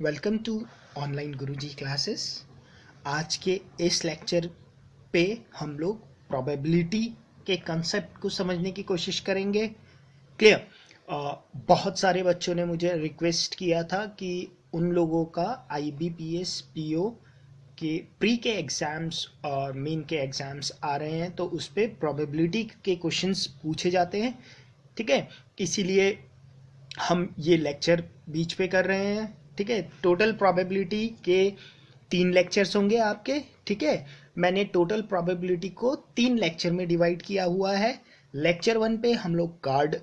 Welcome to online Guruji classes. आज के इस लेक्चर पे हम लोग प्रोबेबिलिटी के कंसेप्ट को समझने की कोशिश करेंगे। क्लियर। बहुत सारे बच्चों ने मुझे रिक्वेस्ट किया था कि उन लोगों का आईबीपीएस पीओ के प्री के एग्ज़ाम्स और मेन के एग्ज़ाम्स आ रहे हैं, तो उस पर प्रोबेबिलिटी के क्वेश्चंस पूछे जाते हैं। ठीक है, इसीलिए हम ये लेक्चर बीच पे कर रहे हैं। ठीक है, टोटल प्रोबेबिलिटी के 3 लेक्चर्स होंगे आपके। ठीक है, मैंने टोटल प्रोबेबिलिटी को 3 लेक्चर में डिवाइड किया हुआ है। लेक्चर 1 पे हम लोग कार्ड,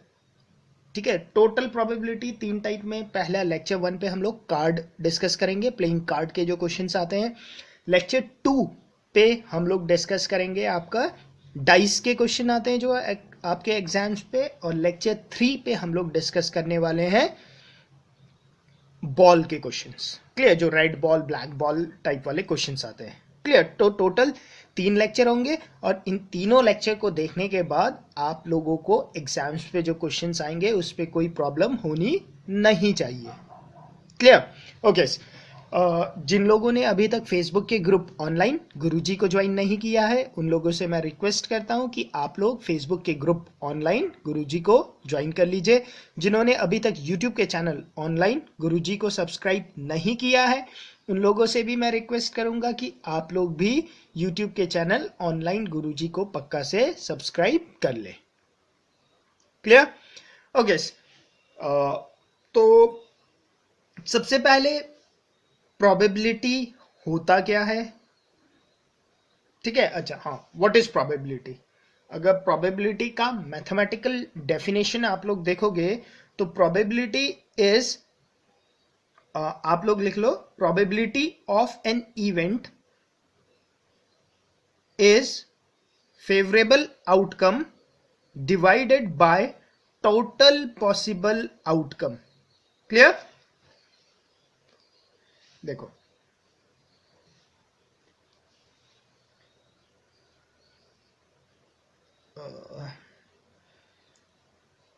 ठीक है, टोटल प्रोबेबिलिटी 3 टाइप में। पहला लेक्चर 1 पे हम लोग कार्ड डिस्कस करेंगे, प्लेइंग कार्ड के जो क्वेश्चंस आते हैं। लेक्चर 2 पे हम लोग डिस्कस करेंगे आपका डाइस के क्वेश्चन आते हैं जो आपके एग्जाम्स पे। और लेक्चर 3 पे हम लोग डिस्कस करने वाले हैं बॉल के क्वेश्चंस। क्लियर, जो red ball black ball type वाले क्वेश्चंस आते हैं। क्लियर, तो टोटल 3 लेक्चर होंगे और इन तीनों लेक्चर को देखने के बाद आप लोगों को एग्जाम्स पे जो क्वेश्चंस आएंगे उस पर कोई प्रॉब्लम होनी नहीं चाहिए। Clear, okay. जिन लोगों ने अभी तक फेसबुक के ग्रुप ऑनलाइन गुरुजी को ज्वाइन नहीं किया है, उन लोगों से मैं रिक्वेस्ट करता हूं कि आप लोग फेसबुक के ग्रुप ऑनलाइन गुरुजी को ज्वाइन कर लीजिए। जिन्होंने अभी तक यूट्यूब के चैनल ऑनलाइन गुरुजी को सब्सक्राइब नहीं किया है, उन लोगों से भी मैं रिक्वेस्ट करूंगा कि आप लोग भी यूट्यूब के चैनल ऑनलाइन गुरुजी को पक्का से सब्सक्राइब कर ले। Clear, okay. तो सबसे पहले प्रोबेबिलिटी होता क्या है? ठीक है, अच्छा, हाँ, व्हाट इज प्रोबेबिलिटी? अगर प्रोबेबिलिटी का मैथमेटिकल डेफिनेशन आप लोग देखोगे तो प्रोबेबिलिटी इज, आप लोग लिख लो, probability of an event is favourable outcome divided by total possible outcome. Clear? देखो,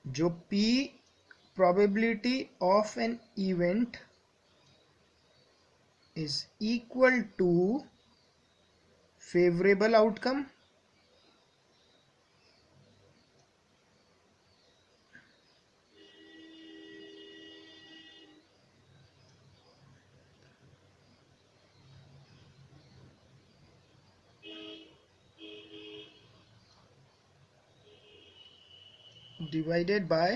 जो P probability of an event is equal to favorable outcome divided by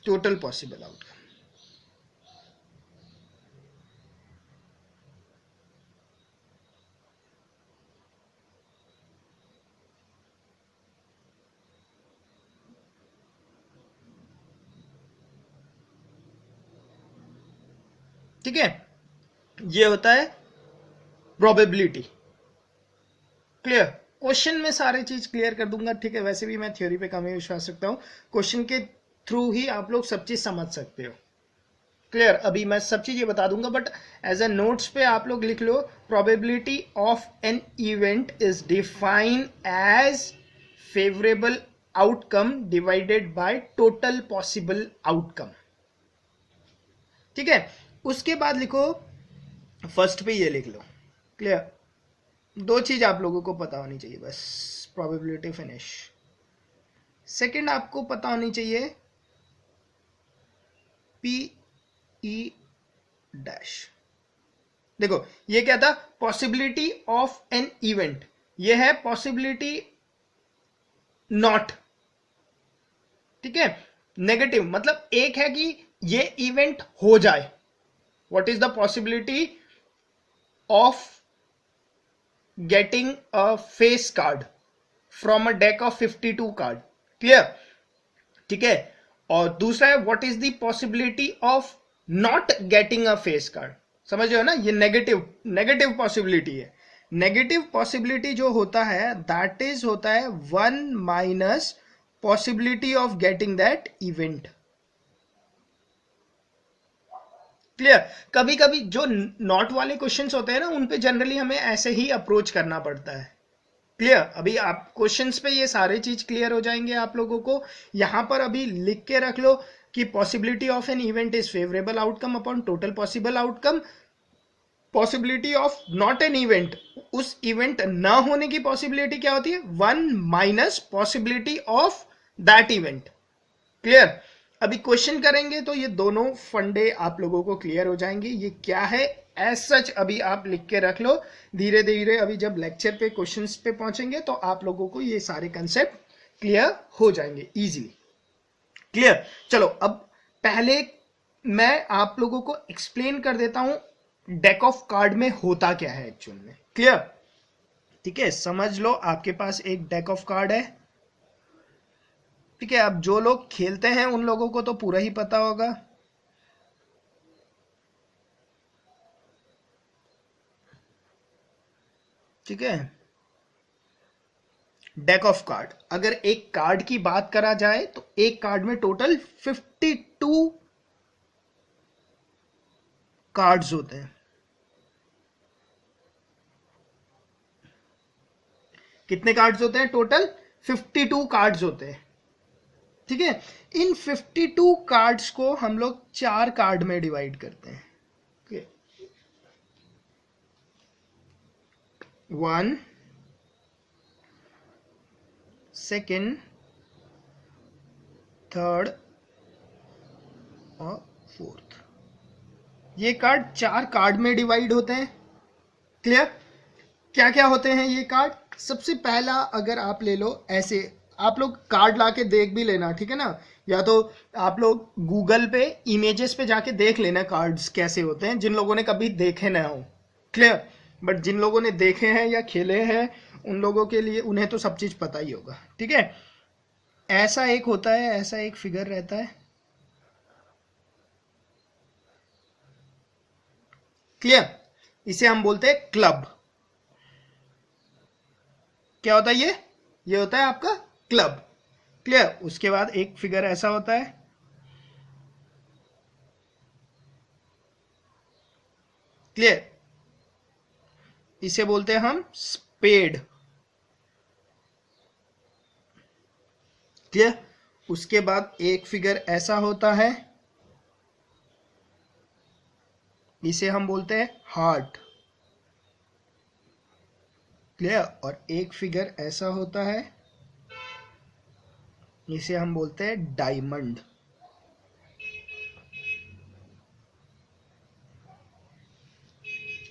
total possible outcome। ठीक है, ये होता है प्रोबेबिलिटी। क्लियर, क्वेश्चन में सारे चीज क्लियर कर दूंगा। ठीक है, वैसे भी मैं थ्योरी पे कम ही विश्वास रखता हूं, क्वेश्चन के थ्रू ही आप लोग सब चीज समझ सकते हो। क्लियर, अभी मैं सब चीज ये बता दूंगा, बट एज ए नोट्स पे आप लोग लिख लो, probability of an event is defined as favourable outcome divided by total possible outcome. ठीक है, उसके बाद लिखो, फर्स्ट पे ये लिख लो। क्लियर, 2 चीज आप लोगों को पता होनी चाहिए बस, प्रोबेबिलिटी फिनिश। सेकंड आपको पता होनी चाहिए पी ई डैश। देखो, ये क्या था? Possibility of an event. ये है पॉसिबिलिटी नॉट। ठीक है, नेगेटिव मतलब एक है कि ये इवेंट हो जाए। What is the possibility of getting a face card from a deck of 52 card. Clear? ठीक है, और दूसरा है what is the possibility of not getting a face card. समझ रहे हो ना? ये नेगेटिव पॉसिबिलिटी है। नेगेटिव पॉसिबिलिटी जो होता है दैट इज होता है 1 minus possibility of getting that event. Clear? कभी कभी जो नॉट वाले क्वेश्चंस होते हैं ना, उन पे जनरली हमें ऐसे ही अप्रोच करना पड़ता है। क्लियर? अभी आप क्वेश्चंस पे ये सारे चीज क्लियर हो जाएंगे आप लोगों को। यहां पर अभी लिख के रख लो कि possibility of an event is favourable outcome upon total possible outcome. Possibility of not an event, उस इवेंट ना होने की पॉसिबिलिटी क्या होती है? 1 - possibility of that event. Clear? अभी क्वेश्चन करेंगे तो ये दोनों फंडे आप लोगों को क्लियर हो जाएंगे। ये क्या है एज सच अभी आप लिख के रख लो। धीरे धीरे अभी जब लेक्चर पे क्वेश्चंस पे पहुंचेंगे तो आप लोगों को ये सारे कंसेप्ट क्लियर हो जाएंगे इजीली। क्लियर? चलो अब पहले मैं आप लोगों को एक्सप्लेन कर देता हूं डेक ऑफ कार्ड में होता क्या है एक्चुअल में। क्लियर? ठीक है, समझ लो आपके पास एक डेक ऑफ कार्ड है। ठीक है, अब जो लोग खेलते हैं उन लोगों को तो पूरा ही पता होगा। ठीक है, डेक ऑफ कार्ड, अगर एक कार्ड की बात करा जाए तो एक कार्ड में टोटल 52 कार्ड्स होते हैं। कितने कार्ड्स होते हैं? टोटल 52 कार्ड्स होते हैं। ठीक है, इन 52 कार्ड्स को हम लोग 4 कार्ड में डिवाइड करते हैं। 1, 2, 3 और 4। ये कार्ड 4 कार्ड में डिवाइड होते हैं। क्लियर? क्या क्या होते हैं ये कार्ड? सबसे पहला अगर आप ले लो, ऐसे आप लोग कार्ड लाके देख भी लेना, ठीक है ना, या तो आप लोग गूगल पे इमेजेस पे जाके देख लेना कार्ड्स कैसे होते हैं, जिन लोगों ने कभी देखे ना हो। क्लियर? बट जिन लोगों ने देखे हैं या खेले हैं उन लोगों के लिए, उन्हें तो सब चीज पता ही होगा। ठीक है, ऐसा एक होता है, ऐसा एक फिगर रहता है। क्लियर? इसे हम बोलते हैं क्लब। क्या होता है ये होता है आपका क्लब। क्लियर? उसके बाद एक फिगर ऐसा होता है। क्लियर? इसे बोलते हैं हम स्पेड। क्लियर? उसके बाद एक फिगर ऐसा होता है, इसे हम बोलते हैं हार्ट। क्लियर? और एक फिगर ऐसा होता है, इसे हम बोलते हैं डायमंड।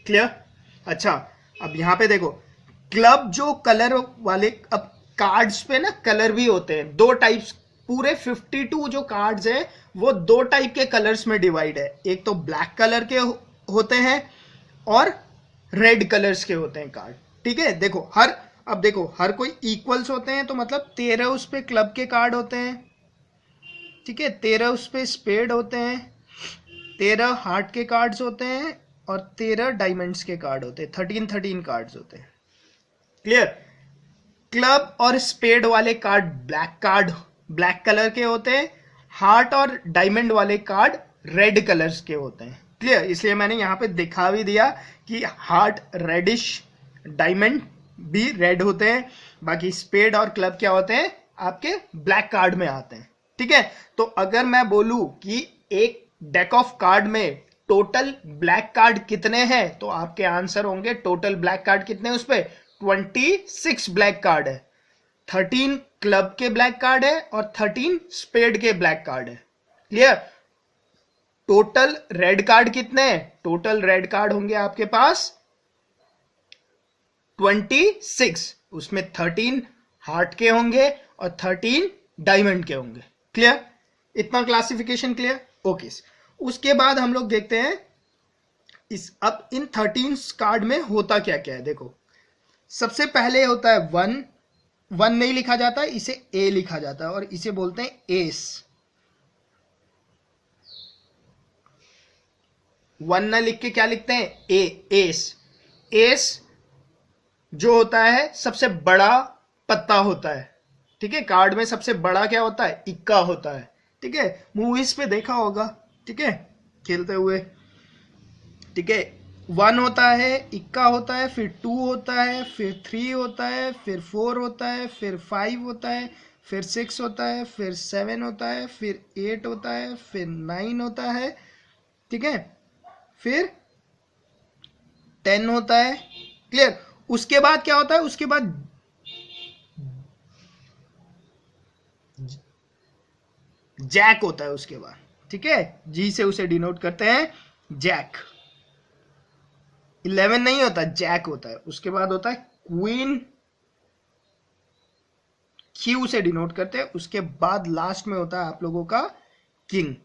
क्लियर? अच्छा, अब यहां पे देखो, क्लब जो कलर वाले, अब कार्ड्स पे ना कलर भी होते हैं, 2 टाइप्स। पूरे 52 जो कार्ड्स हैं वो 2 टाइप के कलर्स में डिवाइड है। एक तो ब्लैक कलर के होते हैं और रेड कलर्स के होते हैं कार्ड। ठीक है, देखो अब देखो हर कोई इक्वल्स होते हैं, तो मतलब 13 उस पे क्लब के कार्ड होते हैं। ठीक है, 13 उस पे स्पेड होते हैं, 13 हार्ट के कार्ड्स होते हैं और 13 डायमंड्स के कार्ड होते हैं। 13 कार्ड्स होते हैं। क्लियर? क्लब और स्पेड वाले कार्ड ब्लैक कलर के होते हैं। हार्ट और डायमंड वाले कार्ड रेड कलर्स के होते हैं। क्लियर? इसलिए मैंने यहां पे दिखा भी दिया कि हार्ट रेडिश, डायमंड भी रेड होते हैं, बाकी स्पेड और क्लब क्या होते हैं? आपके ब्लैक कार्ड में आते हैं। ठीक है, तो अगर मैं बोलूं कि एक डेक ऑफ कार्ड में टोटल ब्लैक कार्ड कितने हैं, तो आपके आंसर होंगे टोटल ब्लैक कार्ड कितने उस पे? 26 ब्लैक कार्ड है। 13 क्लब के ब्लैक कार्ड है और 13 स्पेड के ब्लैक कार्ड है। क्लियर? टोटल रेड कार्ड कितने हैं? टोटल रेड कार्ड होंगे आपके पास 26। उसमें 13 हार्ट के होंगे और 13 डायमंड के होंगे। क्लियर? इतना क्लासिफिकेशन क्लियर? ओके। उसके बाद हम लोग देखते हैं अब इन 13 कार्ड में होता क्या क्या है। देखो, सबसे पहले होता है 1 नहीं लिखा जाता, इसे ए लिखा जाता है और इसे बोलते हैं एस। 1 ना लिख के क्या लिखते हैं? एस। एस जो होता है सबसे बड़ा पत्ता होता है। ठीक है, कार्ड में सबसे बड़ा क्या होता है? इक्का होता है। ठीक है, मूवीज पे देखा होगा। ठीक है, खेलते हुए। ठीक है, 1 होता है, इक्का होता है, फिर 2 होता है, फिर 3 होता है, फिर 4 होता है, फिर 5 होता है, फिर 6 होता है, फिर 7 होता है, फिर 8 होता है, फिर 9 होता है, ठीक है, फिर 10 होता है। क्लियर? उसके बाद क्या होता है? उसके बाद जैक होता है उसके बाद, ठीक है, जी से उसे डिनोट करते हैं जैक। 11 नहीं होता, जैक होता है। उसके बाद होता है क्वीन, क्यू से डिनोट करते हैं। उसके बाद लास्ट में होता है आप लोगों का किंग।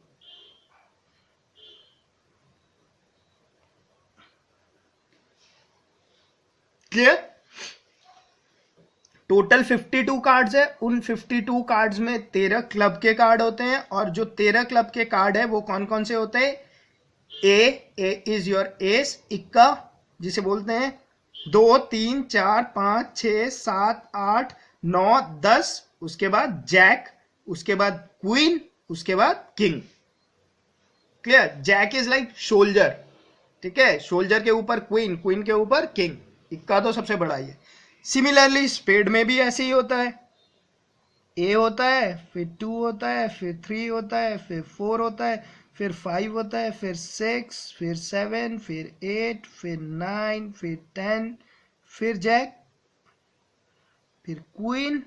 क्लियर? टोटल 52 कार्ड्स है। उन 52 कार्ड्स में 13 क्लब के कार्ड होते हैं, और जो 13 क्लब के कार्ड है वो कौन कौन से होते हैं? ए इज योर एस, इक्का जिसे बोलते हैं, 2 3 4 5 6 7 8 9 10, उसके बाद जैक, उसके बाद क्वीन, उसके बाद king. Clear? Jack is like soldier, ठीक है, शोल्जर के ऊपर क्वीन, क्वीन के ऊपर किंग, इक्का तो सबसे बड़ा ही है। सिमिलरली स्पेड में भी ऐसे ही होता है। ए होता है, फिर 2 होता है, फिर 3 होता है, फिर 4 होता है, फिर 5 होता है, फिर 6, फिर 7, फिर 8, फिर 9, फिर 10, फिर जैक, फिर क्वीन,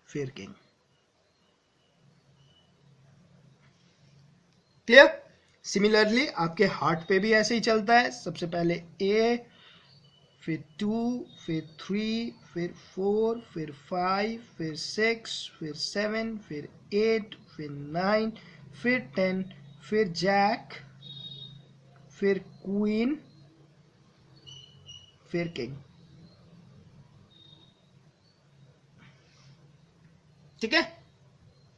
फिर किंग। क्लियर? सिमिलरली आपके हार्ट पे भी ऐसे ही चलता है। सबसे पहले ए, फिर 2, फिर 3, फिर 4, फिर 5, फिर 6, फिर 7, फिर 8, फिर 9, फिर 10, फिर जैक, फिर क्वीन, फिर किंग। ठीक है?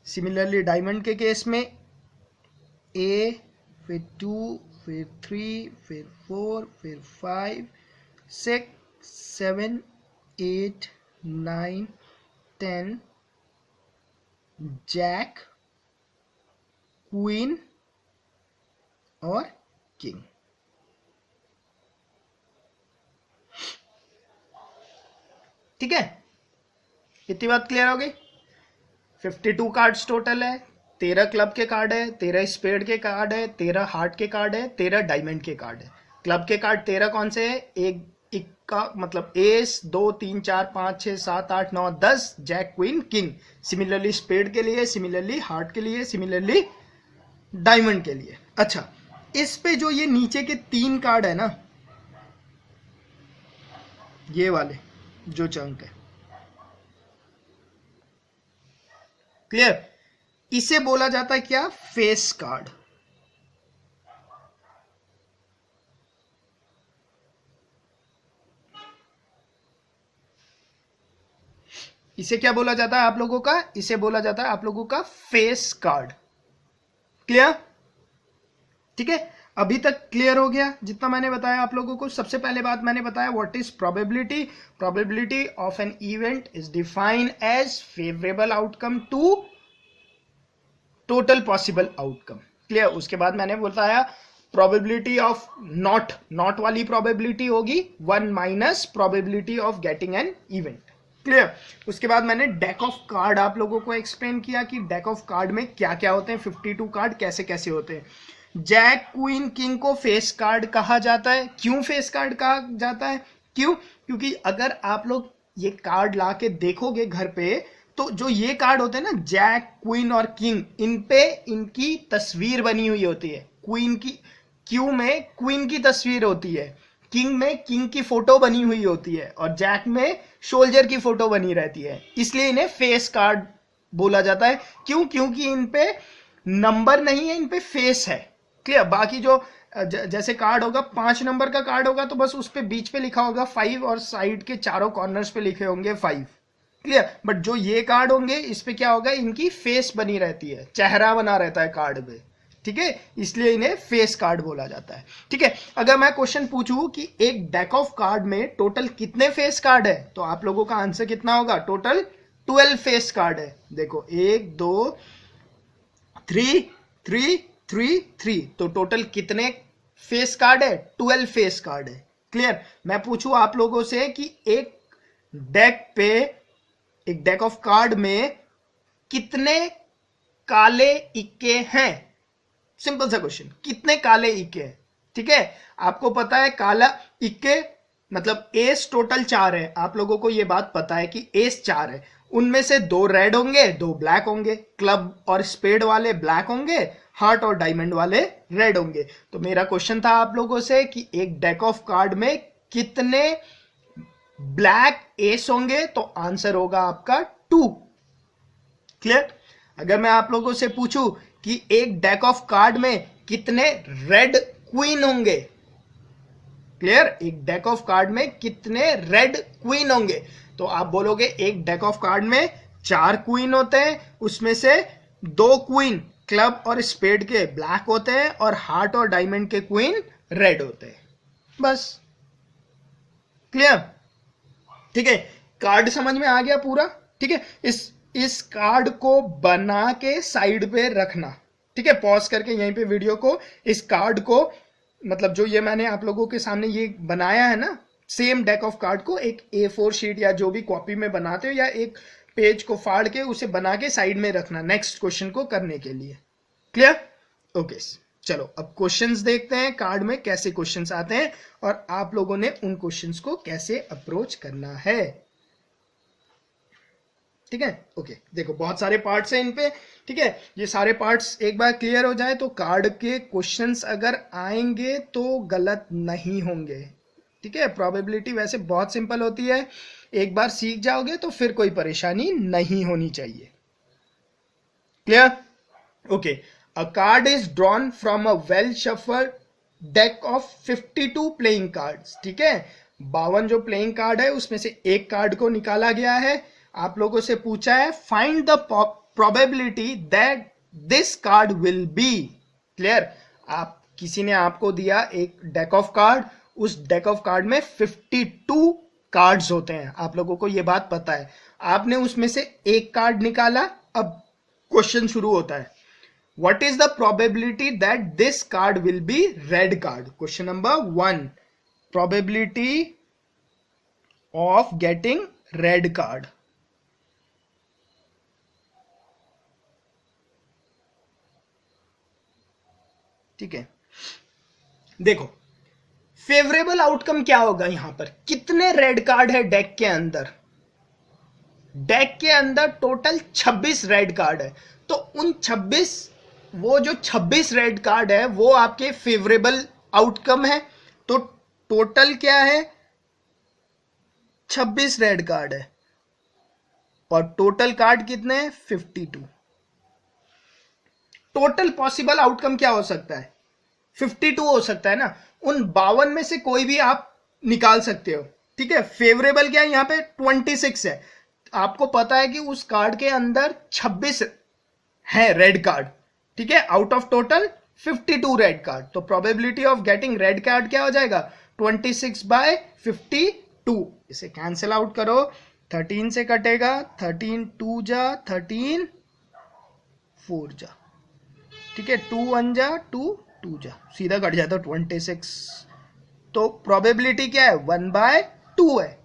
सिमिलरली डायमंड के केस में ए, फिर 2, फिर 3, फिर 4, फिर 5, 6, 7, 8, 9, 10, जैक, क्वीन और किंग। ठीक है? इतनी बात क्लियर हो गई? 52 कार्ड्स टोटल है। 13 क्लब के कार्ड है, 13 स्पेड के कार्ड है, 13 हार्ट के कार्ड है, 13 डायमंड के कार्ड है। क्लब के कार्ड 13 कौन से है? एक इक्का मतलब ace, 2 3 4 5 6 7 8 9 10, jack, queen, king. Similarly spade के लिए, सिमिलरली हार्ट के लिए, सिमिलरली डायमंड के लिए। अच्छा, इस पे जो ये नीचे के 3 कार्ड है ना, ये वाले जो चंक है, क्लियर, इसे बोला जाता है क्या? Face card. इसे क्या बोला जाता है आप लोगों का? इसे बोला जाता है आप लोगों का फेस कार्ड। क्लियर? ठीक है, अभी तक क्लियर हो गया जितना मैंने बताया आप लोगों को? सबसे पहले बात मैंने बताया what is probability. Probability of an event is defined as favourable outcome to total possible outcome. Clear? उसके बाद मैंने बताया प्रोबेबिलिटी ऑफ नॉट वाली प्रोबेबिलिटी होगी 1 minus probability of getting an event. Clear? उसके बाद मैंने डेक ऑफ कार्ड आप लोगों को एक्सप्लेन किया कि डेक ऑफ कार्ड में क्या क्या होते हैं, 52 कार्ड कैसे कैसे होते हैं। जैक, क्वीन, किंग को फेस कार्ड कहा जाता है। क्यों फेस कार्ड कहा जाता है? क्यों? क्योंकि अगर आप लोग ये कार्ड ला के देखोगे घर पे, तो जो ये कार्ड होते हैं ना, जैक, क्वीन और किंग, इन पे इनकी तस्वीर बनी हुई होती है। क्वीन की, क्यू में क्वीन की तस्वीर होती है, किंग में किंग की फोटो बनी हुई होती है, और जैक में शोल्जर की फोटो बनी रहती है। इसलिए इन्हें फेस कार्ड बोला जाता है। क्यों? क्योंकि इन पे नंबर नहीं है, इन पे फेस है। क्लियर? बाकी जो जैसे कार्ड होगा, 5 नंबर का कार्ड होगा तो बस उस पे बीच पे लिखा होगा 5 और साइड के चारों कॉर्नर्स पे लिखे होंगे 5। क्लियर? बट जो ये कार्ड होंगे इस पे क्या होगा? इनकी फेस बनी रहती है, चेहरा बना रहता है कार्ड पे। ठीक है, इसलिए इन्हें फेस कार्ड बोला जाता है। ठीक है, अगर मैं क्वेश्चन पूछूं कि एक डेक ऑफ कार्ड में टोटल कितने फेस कार्ड है, तो आप लोगों का आंसर कितना होगा? टोटल 12 फेस कार्ड है। देखो, 1 2 3 3 3 3, तो टोटल कितने फेस कार्ड है, 12 फेस कार्ड है। क्लियर। मैं पूछूं आप लोगों से कि एक डेक ऑफ कार्ड में कितने काले इक्के हैं? सिंपल सा क्वेश्चन, कितने काले इक्के हैं? ठीक है, आपको पता है काला इक्के मतलब एस टोटल 4 है, आप लोगों को यह बात पता है कि एस 4 है, उनमें से 2 रेड होंगे 2 ब्लैक होंगे, क्लब और स्पेड वाले ब्लैक होंगे, हार्ट और डायमंड वाले रेड होंगे। तो मेरा क्वेश्चन था आप लोगों से कि एक डेक ऑफ कार्ड में कितने ब्लैक एस होंगे, तो आंसर होगा आपका 2। क्लियर। अगर मैं आप लोगों से पूछूं कि एक डेक ऑफ कार्ड में कितने रेड क्वीन होंगे, क्लियर, एक डेक ऑफ कार्ड में कितने रेड क्वीन होंगे, तो आप बोलोगे एक डेक ऑफ कार्ड में 4 क्वीन होते हैं, उसमें से 2 क्वीन क्लब और स्पेड के ब्लैक होते हैं और हार्ट और डायमंड के क्वीन रेड होते हैं। बस। क्लियर। ठीक है, कार्ड समझ में आ गया पूरा। ठीक है, इस कार्ड को बना के साइड पे रखना। ठीक है, पॉज करके यहीं पे वीडियो को, इस कार्ड को मतलब जो ये मैंने आप लोगों के सामने ये बनाया है ना, सेम डेक ऑफ कार्ड को एक A4 शीट या जो भी कॉपी में बनाते हो या एक पेज को फाड़ के उसे बना के साइड में रखना नेक्स्ट क्वेश्चन को करने के लिए। क्लियर। ओके, चलो अब क्वेश्चंस देखते हैं कार्ड में कैसे क्वेश्चंस आते हैं और आप लोगों ने उन क्वेश्चंस को कैसे अप्रोच करना है। ठीक है, ओके, देखो बहुत सारे पार्ट्स हैं इन पे। ठीक है, ये सारे पार्ट्स एक बार क्लियर हो जाए तो कार्ड के क्वेश्चंस अगर आएंगे तो गलत नहीं होंगे। ठीक है, प्रोबेबिलिटी वैसे बहुत सिंपल होती है, एक बार सीख जाओगे तो फिर कोई परेशानी नहीं होनी चाहिए। Clear. Okay, a card is drawn from a well shuffled deck of 52 playing cards। ठीक है, 52 जो प्लेइंग कार्ड है उसमें से एक कार्ड को निकाला गया है। आप लोगों से पूछा है find the probability that this card will be. Clear. आप किसी ने आपको दिया एक डेक ऑफ कार्ड, उस डेक ऑफ कार्ड में 52 कार्ड्स होते हैं, आप लोगों को यह बात पता है। आपने उसमें से एक कार्ड निकाला, अब क्वेश्चन शुरू होता है, what is the probability that this card will be red card? Question number 1, probability of getting red card। ठीक है, देखो फेवरेबल आउटकम क्या होगा यहां पर, कितने रेड कार्ड है डेक के अंदर? डेक के अंदर टोटल 26 रेड कार्ड है, तो उन 26, वो जो 26 रेड कार्ड है वो आपके फेवरेबल आउटकम है। तो टोटल क्या है, 26 रेड कार्ड है और टोटल कार्ड कितने हैं, 52। टोटल पॉसिबल आउटकम क्या हो सकता है, 52 हो सकता है ना, उन 52 में से कोई भी आप निकाल सकते हो। ठीक है, फेवरेबल क्या है यहां पे 26 है, आपको पता है कि उस कार्ड के अंदर 26 है रेड कार्ड। ठीक है, out of total 52 red card, तो probability of getting red card क्या हो जाएगा, 26/52। इसे कैंसिल आउट करो, 13 से कटेगा, 13 2 जा 13 4 जा, ठीक है, 2 1 जा 2 2 जा, सीधा कट जाता 26। तो प्रोबेबिलिटी क्या है, 1/2 है।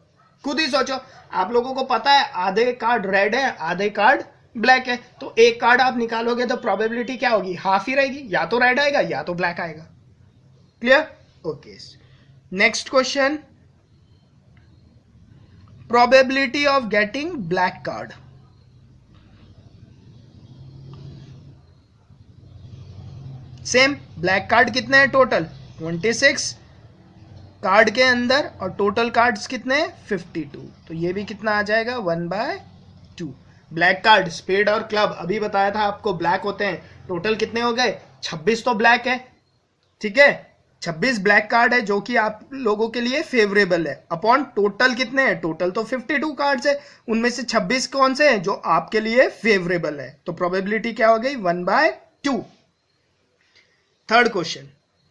खुद ही सोचो, आप लोगों को पता है आधे कार्ड रेड है आधे कार्ड ब्लैक है, तो एक कार्ड आप निकालोगे तो प्रोबेबिलिटी क्या होगी, हाफ ही रहेगी, या तो रेड आएगा या तो ब्लैक आएगा। Clear. Okay, next question, probability of getting black card. Same, black card कितने हैं टोटल 26 कार्ड के अंदर और टोटल कार्ड्स कितने हैं 52, तो ये भी कितना आ जाएगा 1/2। ब्लैक कार्ड स्पेड और क्लब अभी बताया था आपको ब्लैक होते हैं, टोटल कितने हो गए 26, तो ब्लैक है। ठीक है, 26 ब्लैक कार्ड है जो कि आप लोगों के लिए फेवरेबल है, अपॉन टोटल कितने हैं, टोटल तो 52 कार्ड्स है, उनमें से 26 कौन से हैं जो आपके लिए फेवरेबल है, तो प्रोबेबिलिटी क्या हो गई 1/2। Third question,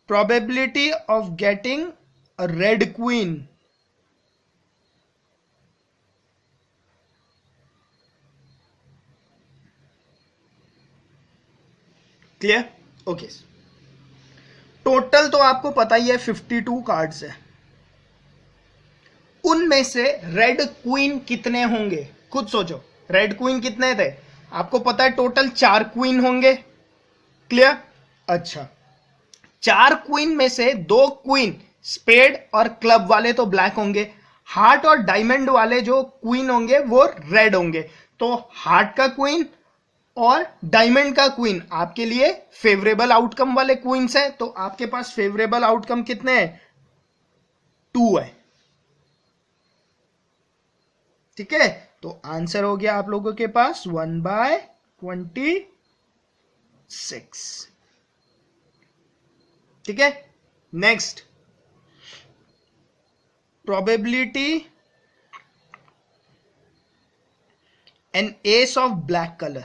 probability of getting a red queen. Clear. Okay, total तो आपको पता ही है 52 कार्ड्स है, उनमें से रेड क्वीन कितने होंगे? खुद सोचो, रेड क्वीन कितने थे? आपको पता है टोटल 4 क्वीन होंगे। क्लियर? अच्छा, 4 क्वीन में से 2 क्वीन स्पेड और क्लब वाले तो ब्लैक होंगे, हार्ट और डायमंड वाले जो क्वीन होंगे वो रेड होंगे। तो हार्ट का क्वीन और डायमंड का क्वीन आपके लिए फेवरेबल आउटकम वाले क्वींस हैं, तो आपके पास फेवरेबल आउटकम कितने हैं? 2 है। ठीक है, तो आंसर हो गया आप लोगों के पास 1/26। ठीक है, next, probability an ace of black colour.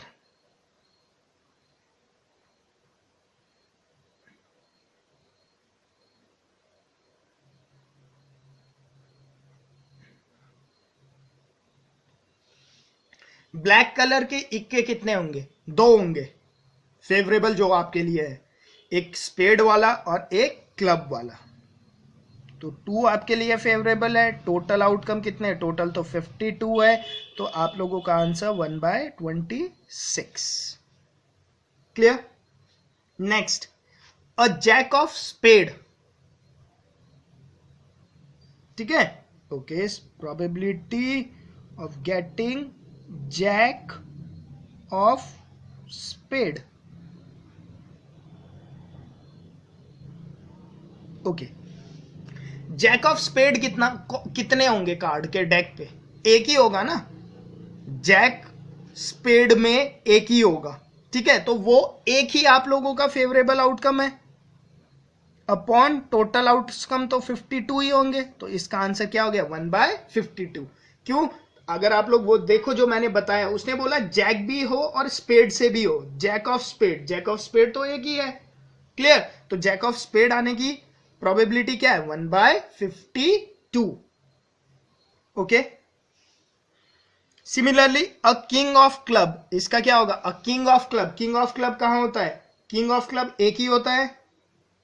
Black colour के इक्के कितने होंगे? 2 होंगे फेवरेबल जो आपके लिए है, एक स्पेड वाला और एक क्लब वाला। तो 2 आपके लिए फेवरेबल है। टोटल आउटकम कितने? टोटल तो 52 है, तो आप लोगों का answer 1/26। Clear? Next, a jack of spade. ठीक है, okay, probability of getting jack of spade. Okay, jack of spade कितने होंगे कार्ड के डेक पे? एक ही होगा ना, जैक स्पेड में एक ही होगा। ठीक है, तो वो एक ही आप लोगों का फेवरेबल आउटकम है। अपॉन टोटल आउटकम तो 52 ही होंगे, तो इसका आंसर क्या हो गया? 1/52। क्यों? अगर आप लोग वो देखो जो मैंने बताया, उसने बोला जैक भी हो और स्पेड से भी हो, jack of spade, jack of spade तो एक ही है। क्लियर? तो जैक ऑफ स्पेड आने की प्रोबेबिलिटी क्या है? 1/52। Okay, similarly a king of club, इसका क्या होगा? A king of club, king of club कहां होता है? किंग ऑफ क्लब एक ही होता है।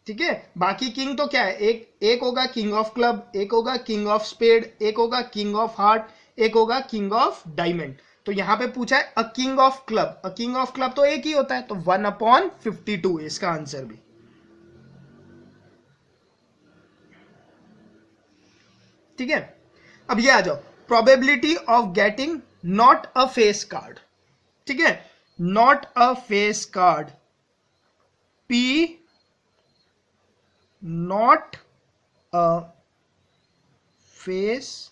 ठीक है, बाकी किंग तो क्या है? एक होगा किंग ऑफ क्लब, एक होगा किंग ऑफ स्पेड, एक होगा किंग ऑफ हार्ट, एक होगा किंग ऑफ डायमंड। तो यहां पे पूछा है a king of club, a king of club तो एक ही होता है, तो 1/52 इसका आंसर भी। ठीक है, अब ये आ जाओ, probability of getting not a face card. ठीक है, not a face card, P not a face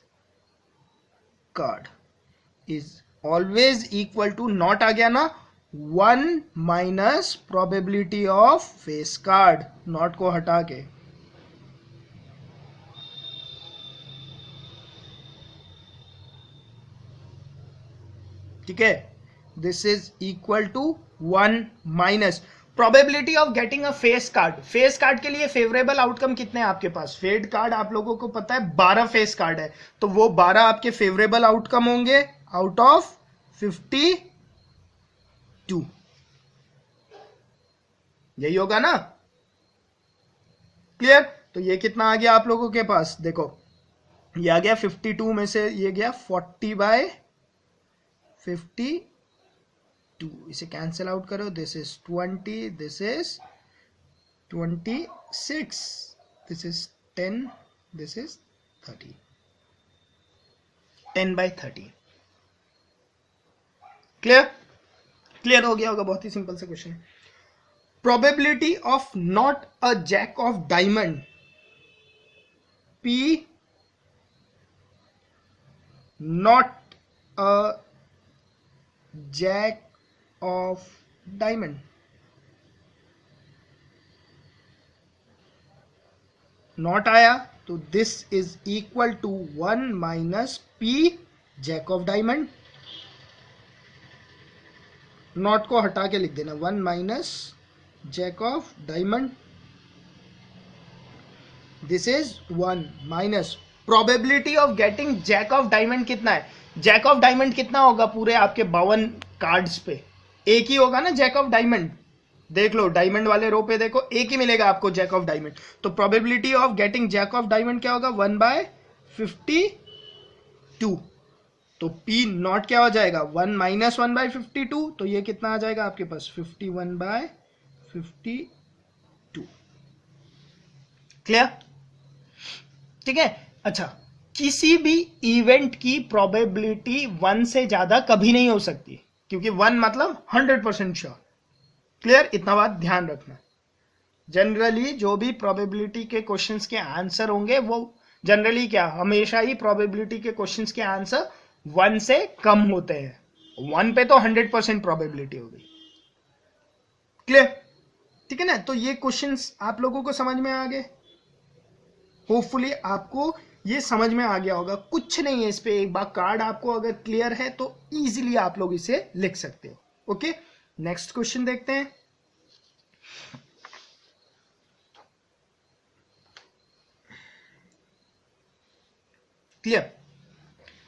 card is always equal to, not आ गया ना, 1 minus probability of face card, not को हटा के। ठीक है, this is equal to 1 minus probability of getting a face card. Face card के लिए फेवरेबल आउटकम कितने हैं आपके पास? फेड कार्ड आप लोगों को पता है 12 फेस कार्ड है, तो वो 12 आपके फेवरेबल आउटकम होंगे आउट ऑफ 52। यही होगा ना? क्लियर? तो ये कितना आ गया आप लोगों के पास? देखो, ये आ गया 52 में से ये गया 40/52, इसे कैंसिल आउट करो, this is 20, this is 26, this is 10, this is 30, 10/30। Clear? Clear हो गया होगा, बहुत ही सिंपल सा क्वेश्चन है। Probability of not a jack of diamond, P not a jack of diamond. Not आया तो this is equal to 1 minus P jack of diamond. Not को हटा के लिख देना, 1 minus jack of diamond, this is 1 minus probability of getting jack of diamond. कितना है? Jack of diamond कितना होगा पूरे आपके 52 कार्ड्स पे? एक ही होगा ना जैक ऑफ डायमंड, देख लो डायमंड वाले रो पे देखो एक ही मिलेगा आपको जैक ऑफ डायमंड, तो probability of getting jack of diamond क्या होगा 1/52। तो P नॉट क्या हो जाएगा 1 - 1/52, तो ये कितना आ जाएगा आपके पास 51/52। क्लियर? ठीक है। अच्छा, किसी भी इवेंट की प्रोबेबिलिटी 1 से ज्यादा कभी नहीं हो सकती, क्योंकि 1 मतलब 100% श्योर। क्लियर? इतना बात ध्यान रखना। जनरली जो भी प्रोबेबिलिटी के क्वेश्चंस के आंसर होंगे वो जनरली क्या हमेशा ही प्रोबेबिलिटी के क्वेश्चंस के आंसर 1 से कम होते हैं। 1 पे तो 100% प्रोबेबिलिटी हो गई। क्लियर? ठीक है ना? तो ये क्वेश्चंस आप लोगों को समझ में आ गए। होपफुली आपको ये समझ में आ गया होगा। कुछ नहीं है इस पे, एक बार कार्ड आपको अगर क्लियर है तो इजीली आप लोग इसे लिख सकते हो। ओके, नेक्स्ट क्वेश्चन देखते हैं। Clear?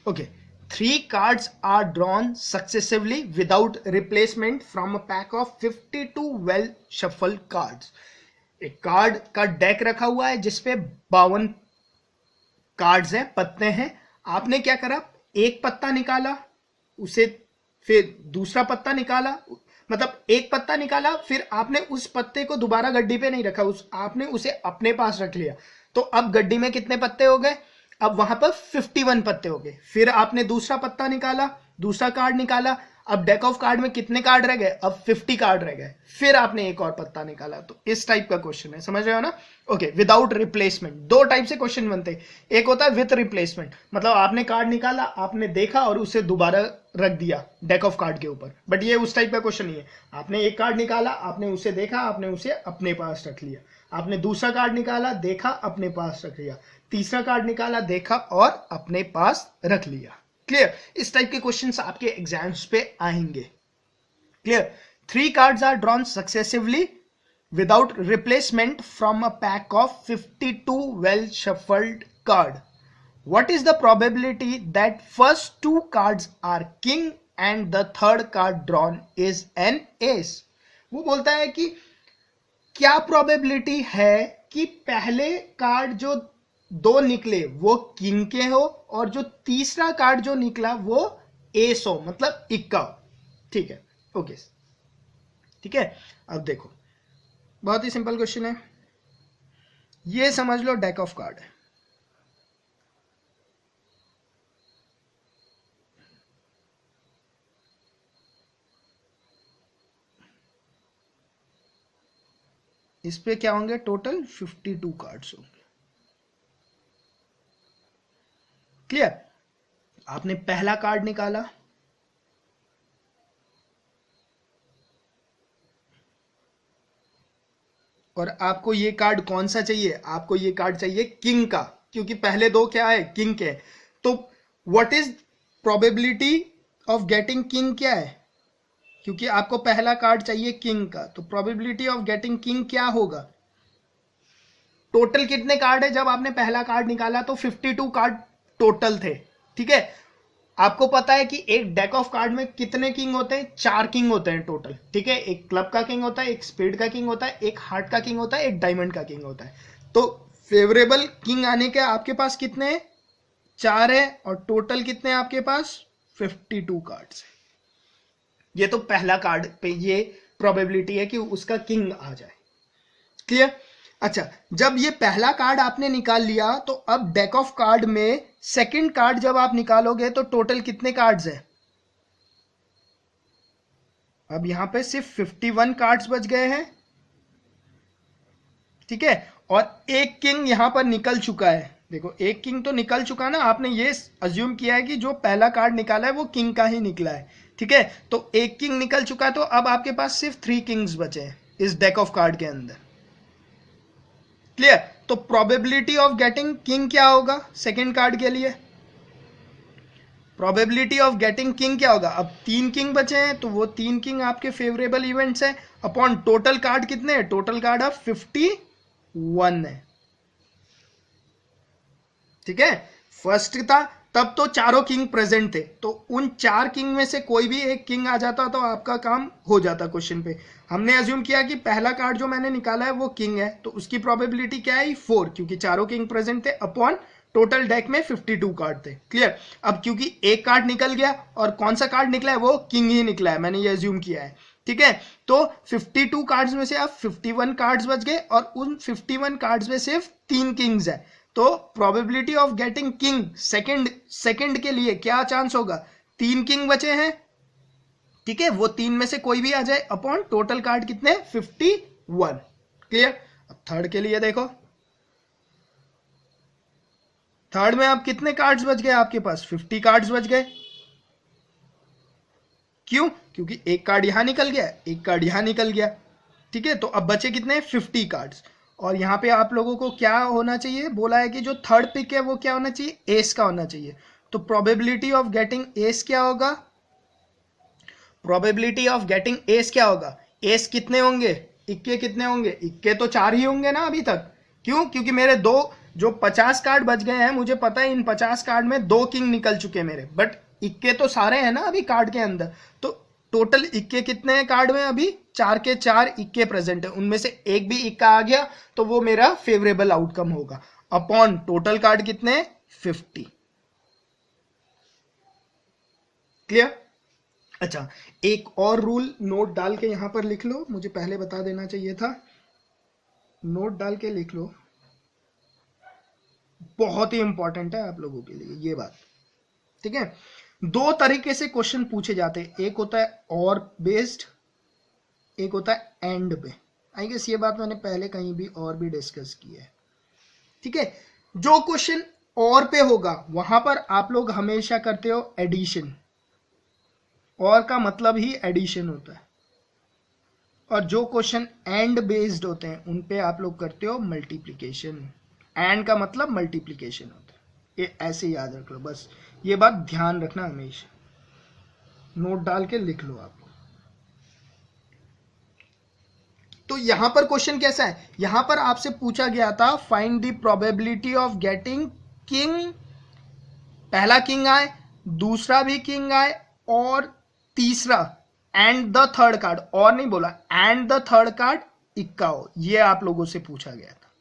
Okay, 3 cards are drawn successively without replacement from a pack of 52 well shuffled cards. एक कार्ड का डेक रखा हुआ है जिसपे 52 कार्ड्स हैं, पत्ते हैं। आपने क्या करा, एक पत्ता निकाला, उसे फिर दूसरा पत्ता निकाला, मतलब एक पत्ता निकाला, फिर आपने उस पत्ते को दोबारा गड्डी पे नहीं रखा, आपने उसे अपने पास रख लिया। तो अब गड्डी में कितने पत्ते हो गए, अब वहां पर 51 पत्ते हो गए। फिर आपने दूसरा पत्ता निकाला, दूसरा कार्ड निकाला, अब डेक ऑफ कार्ड में कितने कार्ड रह गए, अब 50 कार्ड रह गए। फिर आपने एक और पत्ता निकाला। तो इस टाइप का क्वेश्चन है, समझ रहे हो ना? Okay, without replacement. दो टाइप से क्वेश्चन बनते हैं, एक होता है विथ रिप्लेसमेंट, मतलब आपने कार्ड निकाला, आपने देखा और उसे दोबारा रख दिया डेक ऑफ कार्ड के ऊपर। बट ये उस टाइप का क्वेश्चन नहीं है। आपने एक कार्ड निकाला, आपने उसे देखा, आपने उसे अपने पास रख लिया। आपने दूसरा कार्ड निकाला, देखा, अपने पास रख लिया। तीसरा कार्ड निकाला, देखा और अपने पास रख लिया। क्लियर? इस टाइप के क्वेश्चंस आपके एग्जाम्स पे आएंगे। Clear? 3 cards are drawn successively without replacement from a pack of 52 well shuffled card. What is the probability that first 2 cards are king and the third card drawn is an ace? वो बोलता है कि क्या probability है कि पहले card जो 2 निकले वो किंग के हो और जो तीसरा कार्ड जो निकला वो एस हो, मतलब इक्का हो। ठीक है, ओके, ठीक है। अब देखो, बहुत ही सिंपल क्वेश्चन है। ये समझ लो डेक ऑफ कार्ड है। इस पे क्या होंगे, टोटल 52 कार्ड्स होंगे। क्लियर? आपने पहला कार्ड निकाला, और आपको ये कार्ड कौन सा चाहिए, आपको ये कार्ड चाहिए किंग का, क्योंकि पहले 2 क्या है, किंग के। तो what is probability of getting king क्या है, क्योंकि आपको पहला कार्ड चाहिए किंग का, तो प्रोबेबिलिटी ऑफ गेटिंग किंग क्या होगा। टोटल कितने कार्ड है, जब आपने पहला कार्ड निकाला तो 52 कार्ड टोटल थे। ठीक है, आपको पता है कि एक डेक ऑफ कार्ड में कितने किंग होते हैं, 4 किंग होते हैं टोटल। ठीक है, एक क्लब का किंग होता है, एक स्पेड का किंग होता है, एक हार्ट का किंग होता है, एक डायमंड का किंग होता है। तो फेवरेबल किंग आने के आपके पास कितने हैं, 4 है, और टोटल कितने हैं आपके पास 52 कार्ड्स है। ये तो पहला कार्ड पे ये प्रोबेबिलिटी है कि उसका किंग आ जाए। क्लियर? अच्छा, जब ये पहला कार्ड आपने निकाल लिया तो अब डेक ऑफ कार्ड में सेकंड कार्ड जब आप निकालोगे तो टोटल कितने कार्ड्स हैं, अब यहां पे सिर्फ 51 कार्ड्स बच गए हैं। ठीक है, और एक किंग यहां पर निकल चुका है। देखो, एक किंग तो निकल चुका ना, आपने ये अज्यूम किया है कि जो पहला कार्ड निकाला है वो किंग का ही निकला है। ठीक है, तो एक किंग निकल चुका है, तो अब आपके पास सिर्फ 3 किंग्स बचे हैं इस डेक ऑफ कार्ड के अंदर। क्लियर? तो प्रोबेबिलिटी ऑफ गेटिंग किंग क्या होगा सेकंड कार्ड के लिए, प्रोबेबिलिटी ऑफ गेटिंग किंग क्या होगा, अब 3 किंग बचे हैं तो वो 3 किंग आपके फेवरेबल इवेंट्स हैं, अपॉन टोटल कार्ड कितने हैं, टोटल कार्ड अब 51 है। ठीक है, फर्स्ट था तब तो चारों किंग प्रेजेंट थे, तो उन 4 किंग में से कोई भी एक किंग आ जाता तो आपका काम हो जाता क्वेश्चन पे। हमने अज्यूम किया कि पहला कार्ड जो मैंने निकाला है वो किंग है, तो उसकी प्रोबेबिलिटी क्या है 4, क्योंकि चारों किंग प्रेजेंट थे अपॉन टोटल डेक में 52 कार्ड थे। क्लियर। अब क्योंकि एक कार्ड निकल गया और कौन सा कार्ड निकला है वो किंग ही निकला है, मैंने ये अज्यूम किया है। ठीक है, तो 52 कार्ड्स में से अब 51 कार्ड्स बच गए और उन 51 कार्ड्स में सिर्फ 3 किंग्स है, तो probability of getting king second के लिए क्या चांस होगा, 3 किंग बचे हैं। ठीक है, वो 3 में से कोई भी आ जाए अपॉन टोटल कार्ड कितने 51। क्लियर। अब थर्ड के लिए देखो, थर्ड में अब कितने कार्ड्स बच गए आपके पास 50 कार्ड्स बच गए। क्यों, क्योंकि एक कार्ड यहां निकल गया, एक कार्ड यहां निकल गया। ठीक है, तो अब बचे कितने 50 कार्ड्स। और यहाँ पे आप लोगों को क्या होना चाहिए, बोला है कि जो थर्ड पिक है वो क्या होना चाहिए, एस का होना चाहिए। तो प्रोबेबिलिटी ऑफ गेटिंग एस क्या होगा, प्रोबेबिलिटी ऑफ गेटिंग एस क्या होगा, एस कितने होंगे, इक्के कितने होंगे, इक्के तो 4 ही होंगे ना अभी तक। क्यों, क्योंकि मेरे दो जो 50 कार्ड बच गए हैं, मुझे पता है इन 50 कार्ड में 2 किंग निकल चुके मेरे, बट इक्के तो सारे हैं ना अभी कार्ड के अंदर। तो टोटल इक्के कितने हैं कार्ड में, अभी 4 के 4 इक्के प्रेजेंट है, उनमें से एक भी इक्का आ गया तो वो मेरा फेवरेबल आउटकम होगा अपॉन टोटल कार्ड कितने 50। क्लियर। अच्छा, एक और रूल नोट डाल के यहां पर लिख लो, मुझे पहले बता देना चाहिए था, नोट डाल के लिख लो, बहुत ही इंपॉर्टेंट है आप लोगों के लिए ये बात। ठीक है, 2 तरीके से क्वेश्चन पूछे जाते हैं, एक होता है और बेस्ड, एक होता है एंड पे। आई गेस ये बात मैंने पहले कहीं भी और भी डिस्कस की है। ठीक है, जो क्वेश्चन और पे होगा वहां पर आप लोग हमेशा करते हो एडिशन, और का मतलब ही एडिशन होता है, और जो क्वेश्चन एंड बेस्ड होते हैं उन पे आप लोग करते हो मल्टीप्लिकेशन। एंड का मतलब मल्टीप्लिकेशन होता है, ये ऐसे याद रख लो, बस ये बात ध्यान रखना हमेशा, नोट डाल के लिख लो आप। तो यहां पर क्वेश्चन कैसा है, यहां पर आपसे पूछा गया था find the probability of getting king, पहला किंग आए, दूसरा भी किंग आए, और तीसरा एंड द थर्ड कार्ड, और नहीं बोला, एंड द थर्ड कार्ड इक्का हो, ये आप लोगों से पूछा गया था।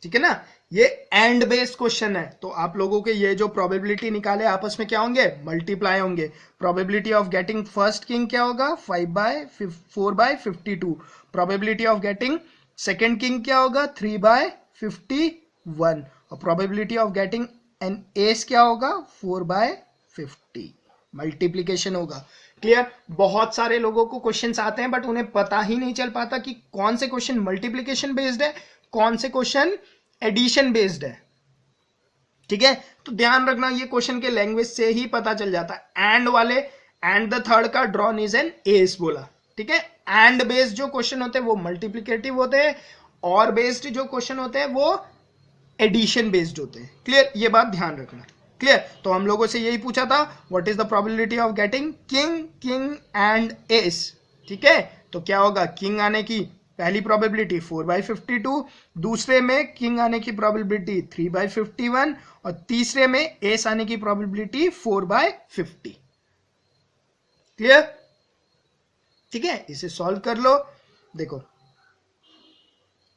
ठीक है ना, ये एंड बेस्ड क्वेश्चन है, तो आप लोगों के ये जो प्रोबेबिलिटी निकाले आपस में क्या होंगे, मल्टीप्लाई होंगे। Probability of getting first king क्या होगा 4/52, probability of getting second king क्या होगा 3/51, और probability of getting N S क्या होगा 4/50, मल्टीप्लीकेशन होगा। क्लियर। बहुत सारे लोगों को क्वेश्चंस आते हैं बट उन्हें पता ही नहीं चल पाता कि कौन से क्वेश्चन मल्टीप्लीकेशन बेस्ड है, कौन से क्वेश्चन एडिशन बेस्ड है। ठीक है, तो ध्यान रखना, ये क्वेश्चन के लैंग्वेज से ही पता चल जाता है। एंड वाले, एंड द थर्ड का ड्रॉन इज एन एस बोला। ठीक है, एंड बेस्ड जो क्वेश्चन होते हैं वो मल्टीप्लिकेटिव होते हैं, और बेस्ड जो क्वेश्चन होते हैं वो एडिशन बेस्ड होते हैं। क्लियर, ये बात ध्यान रखना। क्लियर, तो हम लोगों से यही पूछा था what is the probability of getting king, king and S. ठीक है, तो क्या होगा, किंग आने की पहली प्रोबेबिलिटी 4/52, दूसरे में किंग आने की प्रोबेबिलिटी 3/51, और तीसरे में एस आने की प्रोबेबिलिटी 4/50। क्लियर। ठीक है, इसे सॉल्व कर लो, देखो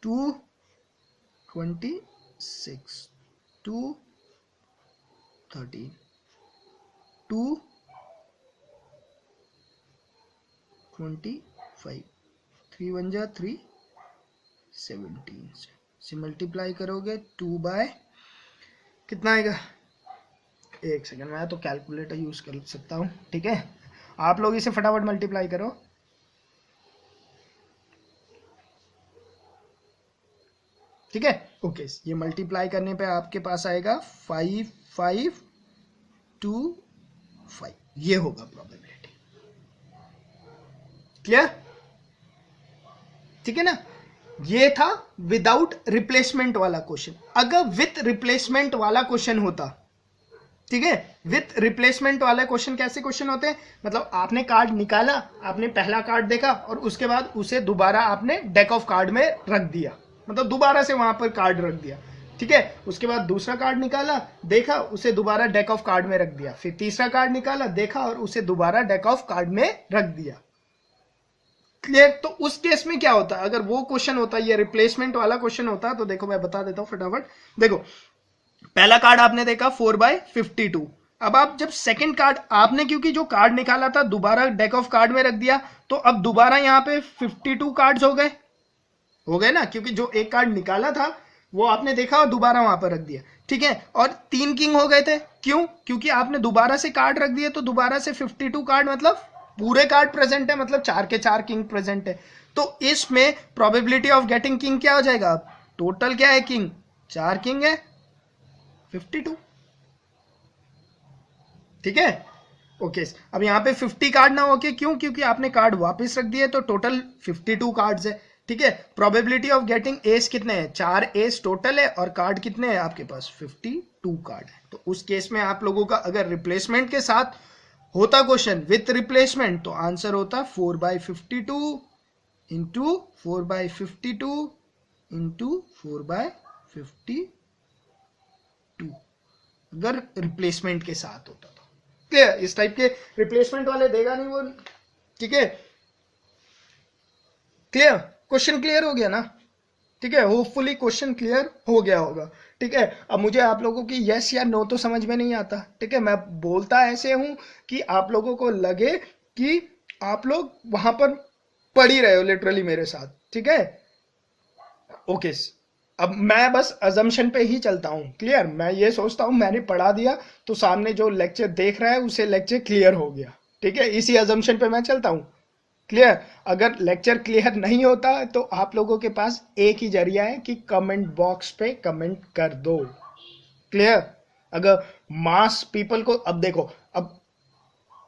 226, 213, 225, 3 1 जा 3, 17 से मल्टीप्लाई करोगे 2 बाय कितना आएगा, एक सेकंड, मैं तो कैलकुलेटर यूज कर सकता हूँ। ठीक है, आप लोग इसे फटाफट मल्टीप्लाई करो। ठीक है, ओके, ये मल्टीप्लाई करने पे आपके पास आएगा 5525, ये होगा प्रोबेबिलिटी। क्लियर। ठीक है ना, ये था विदाउट रिप्लेसमेंट वाला क्वेश्चन। अगर विथ रिप्लेसमेंट वाला क्वेश्चन होता, ठीक है, विथ रिप्लेसमेंट वाला क्वेश्चन कैसे क्वेश्चन होते हैं, मतलब आपने कार्ड निकाला, आपने पहला कार्ड देखा और उसके बाद उसे दोबारा आपने डेक ऑफ कार्ड में रख दिया, मतलब दोबारा से वहां पर कार्ड रख दिया, ठीक है, उसके बाद दूसरा कार्ड निकाला, देखा, उसे दोबारा डेक ऑफ कार्ड में रख दिया, फिर तीसरा कार्ड निकाला, देखा और उसे दोबारा डेक ऑफ कार्ड में रख दिया। क्लियर? तो उस केस में क्या होता है, अगर वो क्वेश्चन होता है, ये रिप्लेसमेंट वाला क्वेश्चन होता है, तो देखो मैं बता देता हूं फटाफट। देखो पहला कार्ड आपने देखा 4/52। अब आप जब सेकंड कार्ड आपने, क्योंकि जो कार्ड निकाला था दोबारा डेक ऑफ कार्ड में रख दिया, तो अब दोबारा यहां पे 52 कार्ड्स हो गए ना, क्योंकि जो एक कार्ड निकाला था वो आपने देखा और दोबारा वहां पर रख दिया। ठीक है, और 3 किंग हो गए थे। क्यों? क्योंकि आपने दोबारा से कार्ड रख दिए, तो दोबारा से 52 कार्ड मतलब पूरे कार्ड प्रेजेंट है, मतलब 4 के 4 किंग प्रेजेंट है। तो इसमें प्रोबेबिलिटी ऑफ गेटिंग किंग क्या हो जाएगा? टोटल क्या है किंग? 4 किंग है, 52। ठीक है, ओके। अब यहाँ पे 50 कार्ड ना होके, क्यों? क्योंकि आपने कार्ड वापस रख दिए, तो टोटल 52 कार्ड्स है। ठीक है, प्रोबेबिलिटी ऑफ गेटिंग एस कितने हैं? 4 एस टोटल है, और कार्ड कितने हैं आपके पास? 52 कार्ड है। तो उस केस में आप लोगों का अगर रिप्लेसमेंट के साथ होता क्वेश्चन विथ रिप्लेसमेंट, तो आंसर होता 4/52 इंटू 4/52 इंटू 4/52, अगर रिप्लेसमेंट के साथ होता तो। क्लियर? इस टाइप के रिप्लेसमेंट वाले देगा नहीं वो। ठीक है, क्लियर? क्वेश्चन क्लियर हो गया ना? ठीक है, होपफुली क्वेश्चन क्लियर हो गया होगा। ठीक है, अब मुझे आप लोगों की यस या नो तो समझ में नहीं आता। ठीक है, मैं बोलता ऐसे हूं कि आप लोगों को लगे कि आप लोग वहां पर पढ़ ही रहे हो लिटरली मेरे साथ। ठीक है, ओके। अब मैं बस अजम्पशन पे ही चलता हूँ। क्लियर? मैं ये सोचता हूँ मैंने पढ़ा दिया तो सामने जो लेक्चर देख रहा है उसे लेक्चर क्लियर हो गया। ठीक है, इसी अजम्पशन पे मैं चलता हूँ। क्लियर? अगर लेक्चर क्लियर नहीं होता तो आप लोगों के पास एक ही जरिया है कि कमेंट बॉक्स पे कमेंट कर दो। क्लियर? अगर मास पीपल को, अब देखो, अब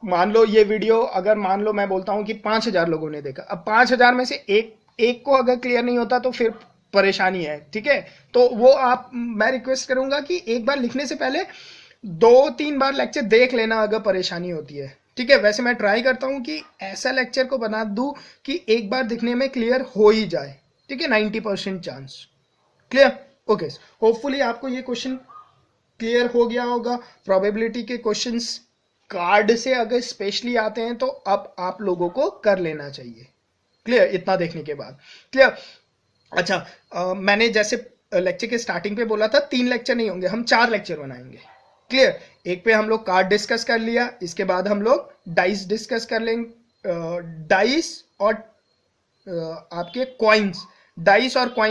मान लो ये वीडियो, अगर मान लो मैं बोलता हूं कि 5,000 लोगों ने देखा, अब 5,000 में से एक को अगर क्लियर नहीं होता तो फिर परेशानी है। ठीक है, तो वो आप, मैं रिक्वेस्ट करूंगा कि एक बार लिखने से पहले 2-3 बार लेक्चर देख लेना अगर परेशानी होती है। ठीक है, वैसे मैं ट्राई करता हूं कि ऐसा लेक्चर को बना दूं कि एक बार दिखने में क्लियर हो ही जाए। ठीक है, 90% चांस। क्लियर? ओके, होपफुली आपको ये क्वेश्चन क्लियर हो गया होगा। प्रोबेबिलिटी के क्वेश्चंस कार्ड से अगर स्पेशली आते हैं तो अब आप लोगों को कर लेना चाहिए। क्लियर? इतना देखने के बाद क्लियर? अच्छा, मैंने जैसे लेक्चर के स्टार्टिंग पे बोला था 3 लेक्चर नहीं होंगे, हम 4 लेक्चर बनाएंगे। क्लियर? एक पे हम लोग कार्ड डिस्कस कर लिया, इसके बाद हम लोग डाइस डिस्कस कर लेंगे। डाइस और आपके कॉइन्स, डाइस और कॉइन